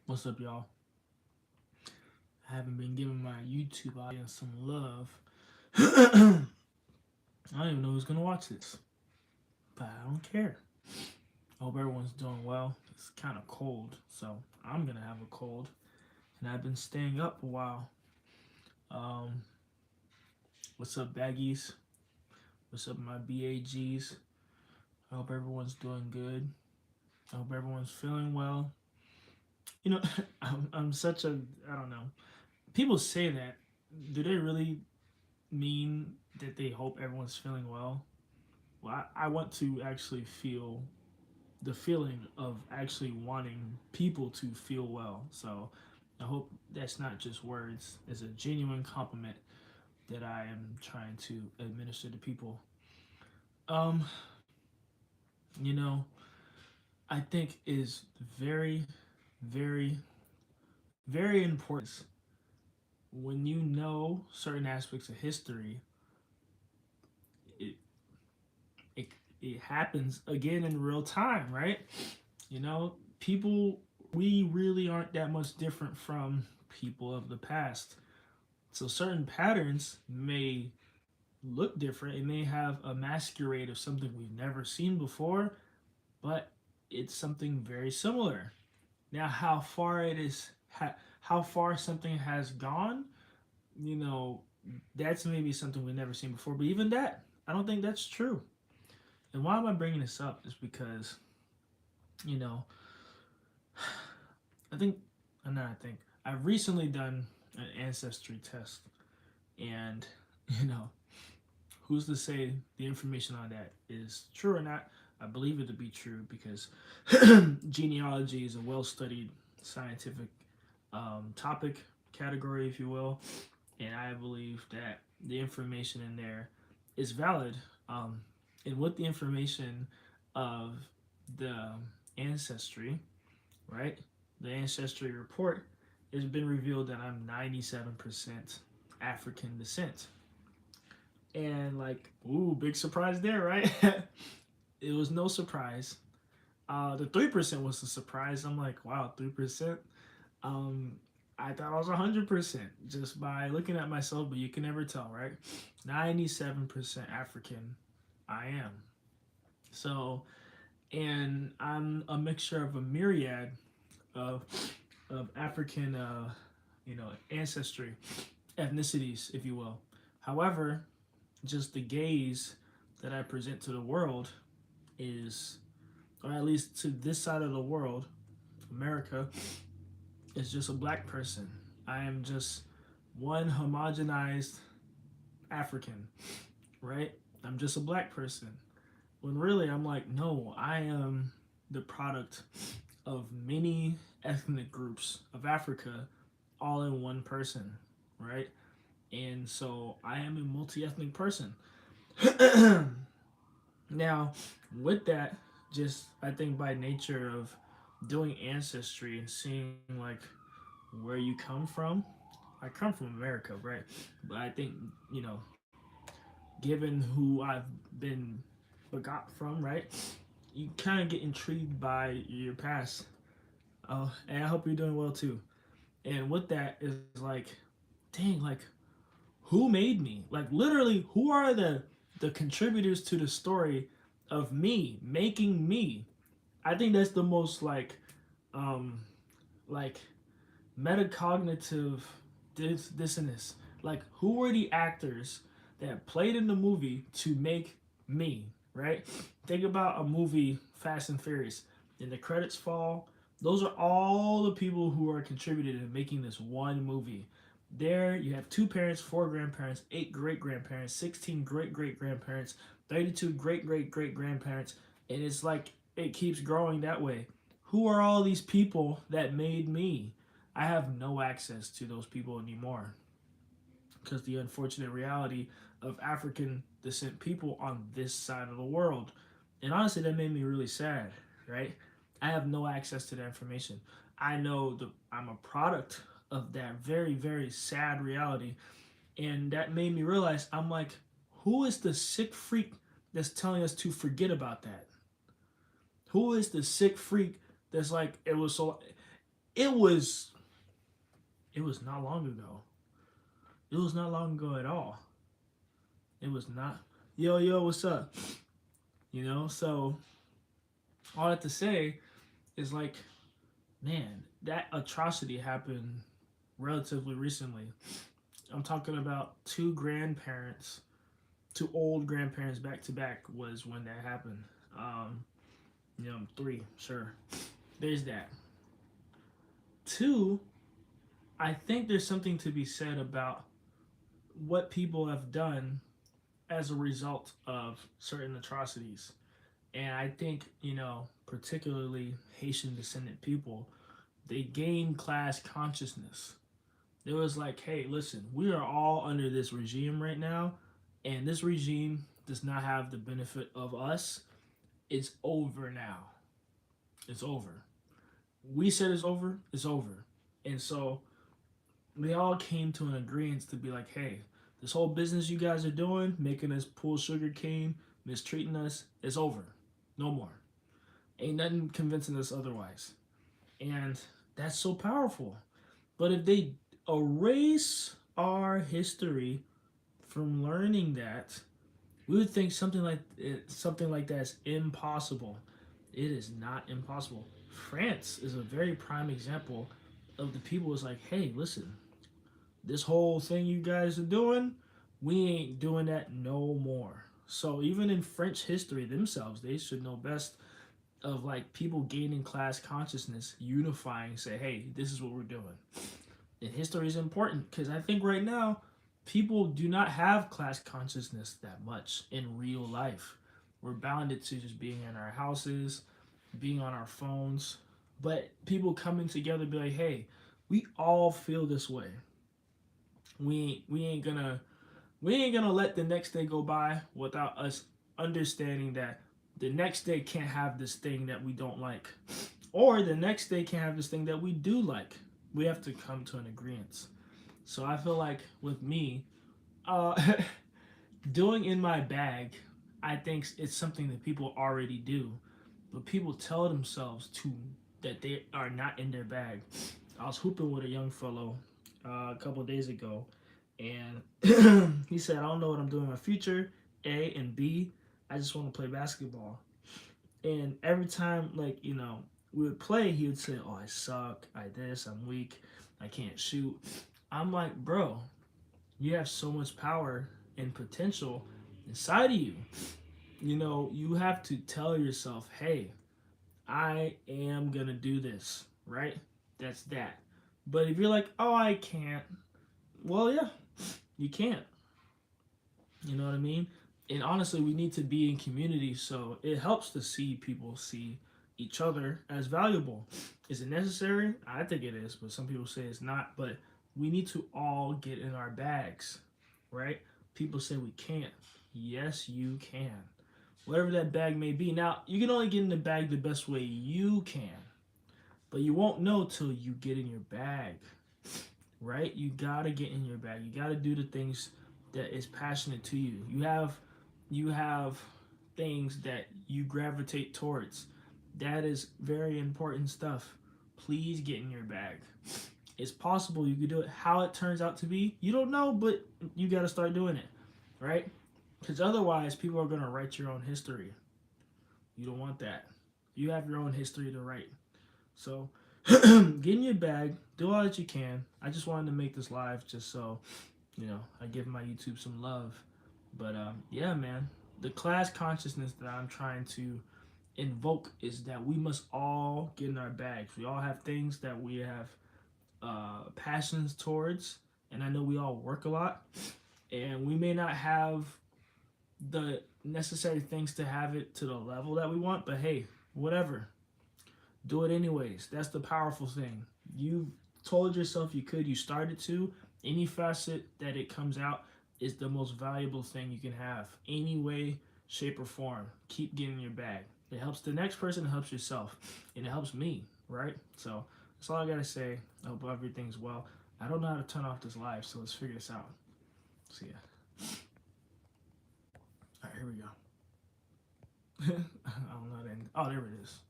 What's up, y'all? I haven't been giving my YouTube audience some love. I don't even know who's gonna watch this, but I don't care. I hope everyone's doing well. It's kind of cold, so I'm gonna have a cold, and I've been staying up a while. Um, what's up, baggies? What's up, my BAGs? I hope everyone's doing good. I hope everyone's feeling well. You know, I'm such a I don't know. People say that. Do they really mean that they hope everyone's feeling well? Well, I want to actually feel the feeling of actually wanting people to feel well. So I hope that's not just words. It's a genuine compliment that I am trying to administer to people. Um, you know, I think is very, very, very important when you know certain aspects of history. It it it happens again in real time, right? You know, people, we really aren't that much different from people of the past. So certain patterns may look different. It may have a masquerade of something we've never seen before, but it's something very similar. Now, how far something has gone, you know, that's maybe something we've never seen before. But even that, I don't think that's true. And why am I bringing this up? Is because you know I think, I think I've recently done an ancestry test, and you know, who's to say the information on that is true or not? I believe it to be true because genealogy is a well-studied scientific topic category, if you will, and I believe that the information in there is valid. Um, and with the information of the ancestry, right? The ancestry report, it's been revealed that I'm 97% African descent. And like, ooh, big surprise there, right? It was no surprise. The 3% was a surprise. I'm like, wow, 3%. Um, I thought I was 100% just by looking at myself, but you can never tell, right? 97% African, I am. So, and I'm a mixture of a myriad of African, ancestry, ethnicities, if you will. However, just the gaze that I present to the world is, or at least to this side of the world, America, is just a black person. I am just one homogenized African, right? I'm just a black person. When really I'm like, no, I am the product of many ethnic groups of Africa all in one person, right? And so I am a multi ethnic person. Now, with that, just I think by nature of doing ancestry and seeing like where you come from, I come from America, right? But I think, you know, given who I've been begot from, right? You kind of get intrigued by your past. Oh, and I hope you're doing well too. And with that is like, dang, like who made me? Like literally, who are the contributors to the story of me making me? I think that's the most um like metacognitive dissonance. Like who were the actors that played in the movie to make me, right? Think about a movie Fast and Furious. And the credits fall. Those are all the people who are contributed in making this one movie. There you have two parents, four grandparents, eight great grandparents, 16 great great grandparents, 32 great great great grandparents, and it's like it keeps growing that way. Who are all these people that made me? I have no access to those people anymore because the unfortunate reality of African descent people on this side of the world. And honestly, that made me really sad, right? I have no access to that information. I know I'm a product of that very, very sad reality. And that made me realize I'm like, who is the sick freak that's telling us to forget about that? Who is the sick freak that's like, it was so. It was it was not long ago. It was not long ago at all. It was not. Yo, yo, what's up? So all I have to say is like, man, that atrocity happened relatively recently. I'm talking about two old grandparents back to back was when that happened. Um, three, sure. There's that. Two, I think there's something to be said about what people have done as a result of certain atrocities. And I think, particularly Haitian descendant people, they gained class consciousness. It was like, hey, listen, we are all under this regime right now, and this regime does not have the benefit of us. It's over now. It's over. We said it's over, it's over. And so they all came to an agreement to be like, hey, this whole business you guys are doing, making us pull sugar cane, mistreating us, it's over. No more. Ain't nothing convincing us otherwise. And that's so powerful. But if they erase our history from learning that, we would think something like that is impossible. It is not impossible. France is a very prime example of the people is like, hey, listen, this whole thing you guys are doing, we ain't doing that no more. So even in French history themselves, they should know best of like people gaining class consciousness, unifying, say, hey, this is what we're doing. And history is important because I think right now people do not have class consciousness that much in real life. We're bounded to just being in our houses, being on our phones, but people coming together be like, hey, we all feel this way. We ain't gonna let the next day go by without us understanding that the next day can't have this thing that we don't like, or the next day can't have this thing that we do like. We have to come to an agreement. So I feel like with me, uh, doing in my bag, I think it's something that people already do, but people tell themselves to that they are not in their bag. I was hooping with a young fellow a couple of days ago, and he said, "I don't know what I'm doing in my future. A and B, I just want to play basketball." And every time, like we would play, he would say, "Oh, I suck. I this. I'm weak. I can't shoot." I'm like, bro, you have so much power and potential inside of you. You have to tell yourself, hey, I am gonna do this, right? That's that. But if you're like, oh, I can't, well, yeah, you can't. You know what I mean? And honestly, we need to be in community, so it helps to see people see each other as valuable. Is it necessary? I think it is, but some people say it's not. But we need to all get in our bags, right? People say we can't. Yes, you can. Whatever that bag may be. Now, you can only get in the bag the best way you can, but you won't know till you get in your bag, right? You gotta get in your bag. You gotta do the things that is passionate to you. You have things that you gravitate towards. That is very important stuff. Please get in your bag. It's possible you could do it. How it turns out to be, you don't know, but you got to start doing it, right? Because otherwise, people are going to write your own history. You don't want that. You have your own history to write. So get in your bag, do all that you can. I just wanted to make this live just so, I give my YouTube some love. But yeah, man, the class consciousness that I'm trying to invoke is that we must all get in our bags. We all have things that we have passions towards, and I know we all work a lot, and we may not have the necessary things to have it to the level that we want, but hey, whatever, do it anyways. That's the powerful thing. You told yourself you could, you started to. Any facet that it comes out is the most valuable thing you can have. Any way, shape, or form, keep getting your bag. It helps the next person, it helps yourself, and it helps me, right? So that's all I gotta say. I hope everything's well. I don't know how to turn off this live, so let's figure this out. See ya. All right, here we go. I don't know how to end. Oh, there it is.